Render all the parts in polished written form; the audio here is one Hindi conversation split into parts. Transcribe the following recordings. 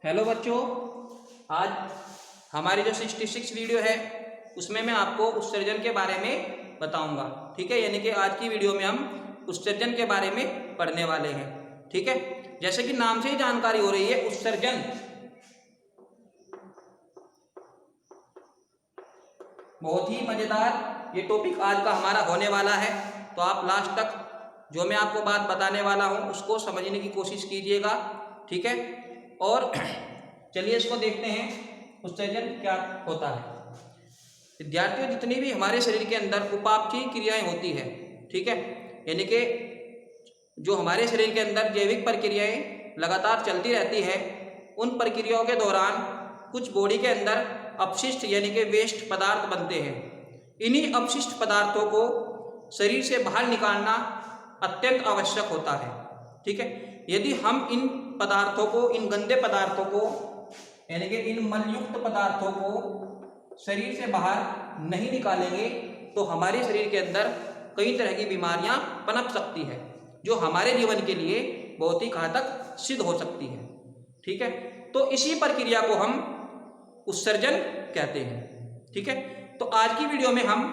हेलो बच्चों, आज हमारी जो 66 वीडियो है उसमें मैं आपको उत्सर्जन के बारे में बताऊंगा। ठीक है, यानी कि आज की वीडियो में हम उत्सर्जन के बारे में पढ़ने वाले हैं। ठीक है, जैसे कि नाम से ही जानकारी हो रही है, उत्सर्जन बहुत ही मज़ेदार ये टॉपिक आज का हमारा होने वाला है। तो आप लास्ट तक जो मैं आपको बात बताने वाला हूँ उसको समझने की कोशिश कीजिएगा। ठीक है, और चलिए इसको देखते हैं उत्सर्जन क्या होता है। विद्यार्थियों, जितनी भी हमारे शरीर के अंदर उपापचयी क्रियाएं होती है, ठीक है, यानी कि जो हमारे शरीर के अंदर जैविक प्रक्रियाएं लगातार चलती रहती है, उन प्रक्रियाओं के दौरान कुछ बॉडी के अंदर अपशिष्ट यानी कि वेस्ट पदार्थ बनते हैं। इन्हीं अपशिष्ट पदार्थों को शरीर से बाहर निकालना अत्यंत आवश्यक होता है। ठीक है, यदि हम इन पदार्थों को, इन गंदे पदार्थों को यानी कि इन मलयुक्त पदार्थों को शरीर से बाहर नहीं निकालेंगे तो हमारे शरीर के अंदर कई तरह की बीमारियां पनप सकती है, जो हमारे जीवन के लिए बहुत ही घातक सिद्ध हो सकती है। ठीक है, तो इसी प्रक्रिया को हम उत्सर्जन कहते हैं। ठीक है, तो आज की वीडियो में हम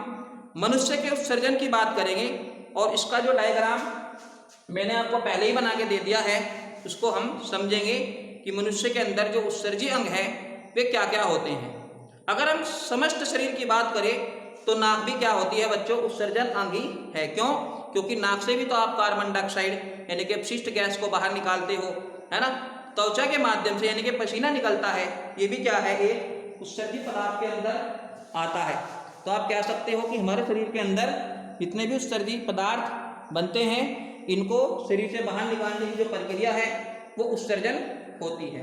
मनुष्य के उत्सर्जन की बात करेंगे और इसका जो डायग्राम मैंने आपको पहले ही बना के दे दिया है उसको हम समझेंगे कि मनुष्य के अंदर जो उत्सर्जी अंग है वे क्या क्या होते हैं। अगर हम समस्त शरीर की बात करें तो नाक भी क्या होती है बच्चों, उत्सर्जन अंग ही है। क्यों? क्योंकि नाक से भी तो आप कार्बन डाइऑक्साइड यानी कि अपशिष्ट गैस को बाहर निकालते हो, है ना। त्वचा के माध्यम से यानी कि पसीना निकलता है, ये भी क्या है, एक उत्सर्जी पदार्थ के अंदर आता है। तो आप कह सकते हो कि हमारे शरीर के अंदर जितने भी उत्सर्जी पदार्थ बनते हैं इनको शरीर से बाहर निकालने की जो प्रक्रिया है वो उत्सर्जन होती है।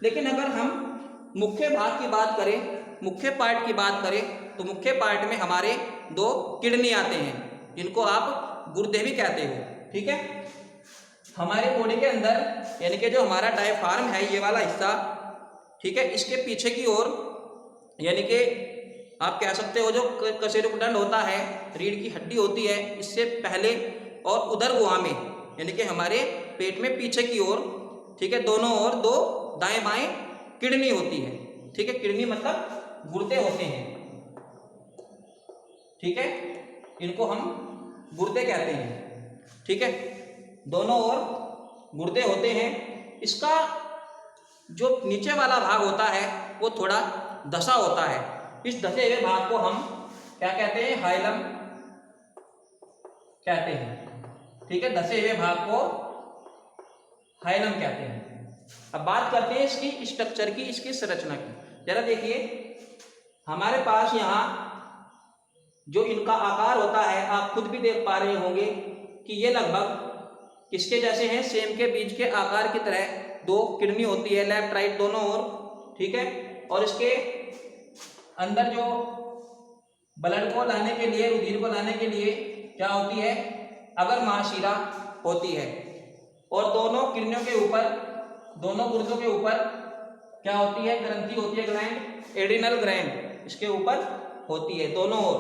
लेकिन अगर हम मुख्य भाग की बात करें, मुख्य पार्ट की बात करें, तो मुख्य पार्ट में हमारे दो किडनी आते हैं जिनको आप गुर्दे भी कहते हो। ठीक है, हमारे बॉडी के अंदर यानी कि जो हमारा डायफ्राम है, ये वाला हिस्सा, ठीक है, इसके पीछे की ओर यानी कि आप कह सकते हो जो कशेरुकदंड होता है, रीढ़ की हड्डी होती है, इससे पहले और उदर गुहा में यानी कि हमारे पेट में पीछे की ओर, ठीक है, दोनों ओर दो दाएं बाएं किडनी होती है। ठीक है, किडनी मतलब गुर्दे होते हैं। ठीक है, इनको हम गुर्दे कहते हैं। ठीक है, दोनों ओर गुर्दे होते हैं। इसका जो नीचे वाला भाग होता है वो थोड़ा धसा होता है। इस धसे हुए भाग को हम क्या कहते हैं, हाइलम कहते हैं। ठीक है, धसे हुए भाग को हाइलम कहते हैं। अब बात करते हैं इसकी स्ट्रक्चर की, इसकी संरचना की। जरा देखिए, हमारे पास यहाँ जो इनका आकार होता है आप खुद भी देख पा रहे होंगे कि ये लगभग किसके जैसे हैं, सेम के बीज के आकार की तरह दो किडनी होती है, लेफ्ट राइट दोनों ओर। ठीक है, और इसके अंदर जो ब्लड को लाने के लिए, रुधिर को लाने के लिए क्या होती है, अगर महाशिरा होती है। और दोनों किडनियों के ऊपर, दोनों गुर्दों के ऊपर क्या होती है, ग्रंथि होती है, ग्लैंड, एड्रिनल ग्लैंड इसके ऊपर होती है दोनों ओर।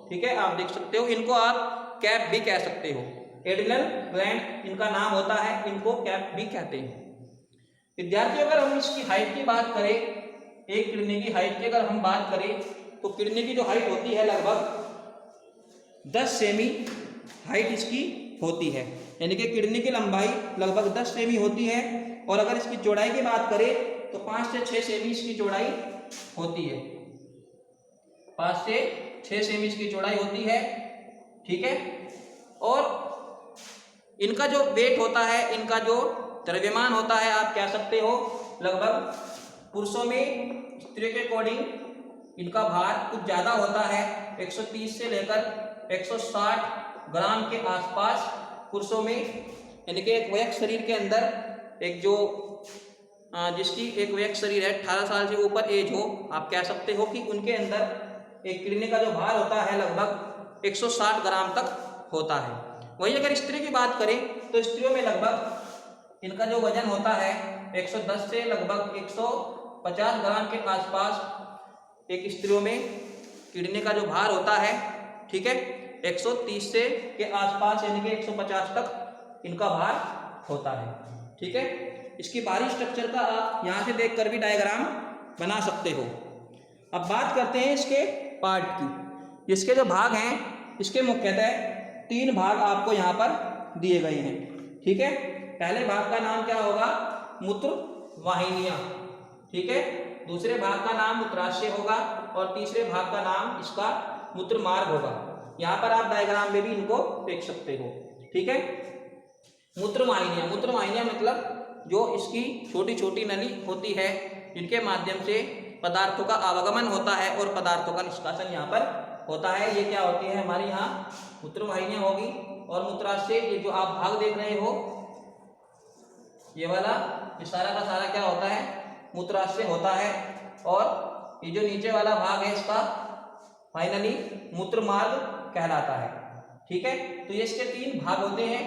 ठीक है, आप देख सकते हो, इनको आप कैप भी कह सकते हो। एड्रिनल ग्लैंड इनका नाम होता है, इनको कैप भी कहते हैं। विद्यार्थियों, अगर हम इसकी हाइट की बात करें, एक किडनी की हाइट की अगर हम बात करें तो किडनी की जो हाइट होती है लगभग 10 सेमी हाइट इसकी होती है, यानी कि किडनी की लंबाई लगभग 10 सेमी होती है। और अगर इसकी चौड़ाई की बात करें तो 5 से 6 सेमी इसकी चौड़ाई होती है, 5 से 6 सेमी इसकी चौड़ाई होती है। ठीक है, और इनका जो वेट होता है, इनका जो द्रव्यमान होता है, आप कह सकते हो लगभग पुरुषों में, स्त्रियों के अकॉर्डिंग इनका भार कुछ ज़्यादा होता है, 130 से लेकर 160 ग्राम के आसपास पुरुषों में। यानी कि एक वयस्क शरीर के अंदर एक जो जिसकी एक वयस्क शरीर है, 18 साल से ऊपर एज हो, आप कह सकते हो कि उनके अंदर एक किडनी का जो भार होता है लगभग 160 ग्राम तक होता है। वहीं अगर स्त्री की बात करें तो स्त्रियों में लगभग इनका जो वजन होता है 110 से लगभग 150 ग्राम के आसपास एक स्त्रियों में किडनी का जो भार होता है। ठीक है, 130 से के आसपास यानी कि 150 तक इनका भार होता है। ठीक है, इसकी बाहरी स्ट्रक्चर का आप यहाँ से देखकर भी डायग्राम बना सकते हो। अब बात करते हैं इसके पार्ट की। इसके जो भाग हैं इसके मुख्यतः 3 भाग आपको यहाँ पर दिए गए हैं, ठीक है। पहले भाग का नाम क्या होगा? मूत्र वाहिनियाँ, ठीक है। दूसरे भाग का नाम मूत्राशय होगा और तीसरे भाग का नाम इसका मूत्र मार्ग होगा। यहाँ पर आप डायग्राम में भी इनको देख सकते हो, ठीक है। मूत्र वाहिनियाँ मतलब जो इसकी छोटी छोटी नली होती है जिनके माध्यम से पदार्थों का आवागमन होता है और पदार्थों का निष्कासन यहाँ पर होता है। ये क्या होती है? हमारी यहाँ मूत्र वाहिनियाँ होगी। और मूत्राशय, ये जो आप भाग देख रहे हो, ये वाला ये सारा का सारा क्या होता है? मूत्राशय होता है। और ये जो नीचे वाला भाग है इसका फाइनली मूत्र मार्ग कहलाता है, ठीक है। तो ये इसके 3 भाग होते हैं,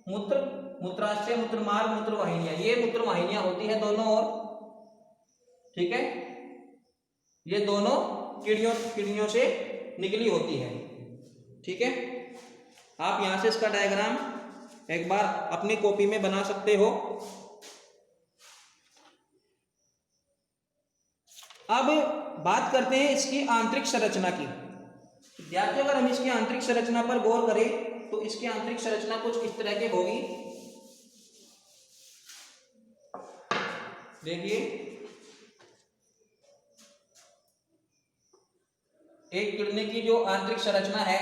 मूत्राशय, मूत्र मार्ग, मूत्र वाहिनियाँ। ये मूत्र वाहिनियाँ होती है दोनों ओर, ठीक है। ये दोनों किडनियों से निकली होती है, ठीक है। आप यहाँ से इसका डायग्राम एक बार अपनी कॉपी में बना सकते हो। अब बात करते हैं इसकी आंतरिक संरचना की। विद्यार्थियों, अगर हम इसकी आंतरिक संरचना पर गौर करें तो इसकी आंतरिक संरचना कुछ इस तरह की होगी। देखिए, एक किडनी की जो आंतरिक संरचना है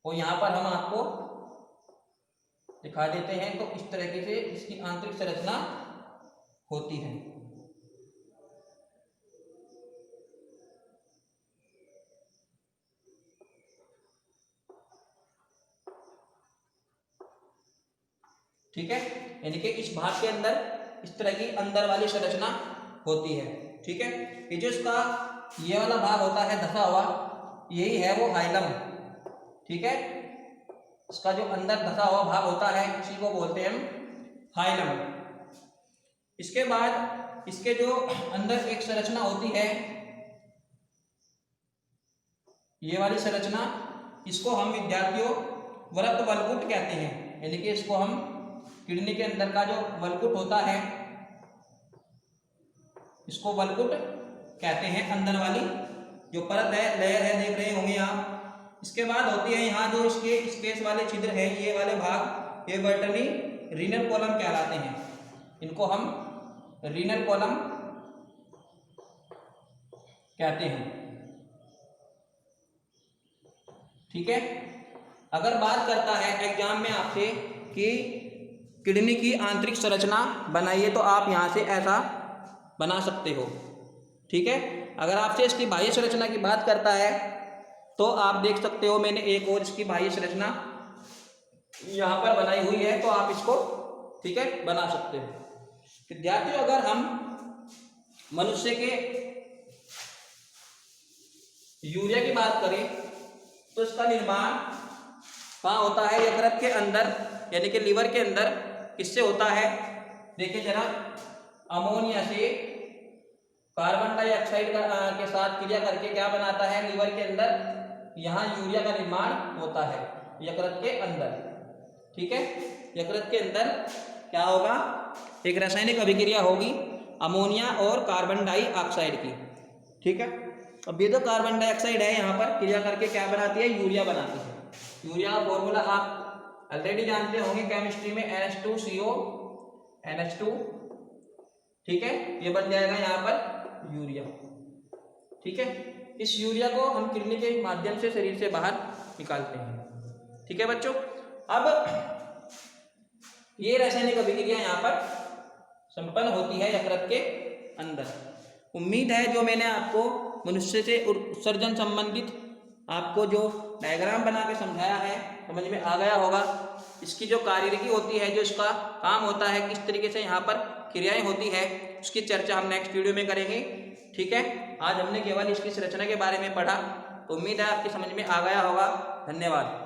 वो यहाँ पर हम आपको दिखा देते हैं। तो इस तरीके से इसकी आंतरिक संरचना होती है, ठीक है। यानी कि इस भाग के अंदर इस तरह की अंदर वाली संरचना होती है, ठीक है। ये जो इसका ये वाला भाग होता है धसा हुआ, यही है वो हाइलम, ठीक है। इसका जो अंदर धसा हुआ भाग होता है इसी को बोलते हैं हम हाइलम। इसके बाद इसके जो अंदर एक संरचना होती है, ये वाली संरचना, इसको हम विद्यार्थियों व्रत वल्कुट कहते हैं। यानी कि इसको हम किडनी के अंदर का जो वल्कुट होता है इसको वल्कुट कहते हैं, अंदर वाली जो परत है, लेयर है, देख रहे होंगे आप। इसके बाद होती है यहाँ जो इसके स्पेस वाले छिद्र हैं, ये वाले भाग, ये वर्टनी रीनल कॉलम कहलाते हैं। इनको हम रीनल कॉलम कहते हैं, ठीक है। अगर बात करता है एग्जाम में आपसे कि किडनी की आंतरिक संरचना बनाइए तो आप यहाँ से ऐसा बना सकते हो, ठीक है। अगर आपसे इसकी बाह्य संरचना की बात करता है तो आप देख सकते हो, मैंने एक और इसकी बाह्य संरचना यहाँ पर बनाई हुई है, तो आप इसको, ठीक है, बना सकते हो। विद्यार्थियों, अगर हम मनुष्य के यूरिया की बात करें तो इसका निर्माण कहाँ होता है? यकृत के अंदर, यानी कि लीवर के अंदर। किससे होता है? देखिए जरा, अमोनिया से कार्बन डाइऑक्साइड के साथ क्रिया करके क्या बनाता है लीवर के अंदर? यहाँ यूरिया का निर्माण होता है यकृत के अंदर, ठीक है। यकृत के अंदर क्या होगा? एक रासायनिक अभिक्रिया होगी अमोनिया और कार्बन डाइऑक्साइड की, ठीक है। अब ये जो कार्बन डाइऑक्साइड है यहाँ पर क्रिया करके क्या बनाती है? यूरिया बनाती है। यूरिया का फॉर्मूला आप ऑलरेडी जानते होंगे केमिस्ट्री में, NH2CO NH2, ठीक है। ये बन जाएगा यहाँ पर यूरिया, ठीक है। इस यूरिया को हम किडनी के माध्यम से शरीर से बाहर निकालते हैं, ठीक है बच्चों। अब ये रासायनिक अभिक्रिया यहाँ पर संपन्न होती है यकृत के अंदर। उम्मीद है जो मैंने आपको मनुष्य से उत्सर्जन संबंधित आपको जो डायग्राम बना के समझाया है समझ में आ गया होगा। इसकी जो कार्यविधि होती है, जो इसका काम होता है, किस तरीके से यहाँ पर क्रियाएं होती है, उसकी चर्चा हम नेक्स्ट वीडियो में करेंगे, ठीक है। आज हमने केवल इसकी संरचना के बारे में पढ़ा, तो उम्मीद है आपकी समझ में आ गया होगा। धन्यवाद।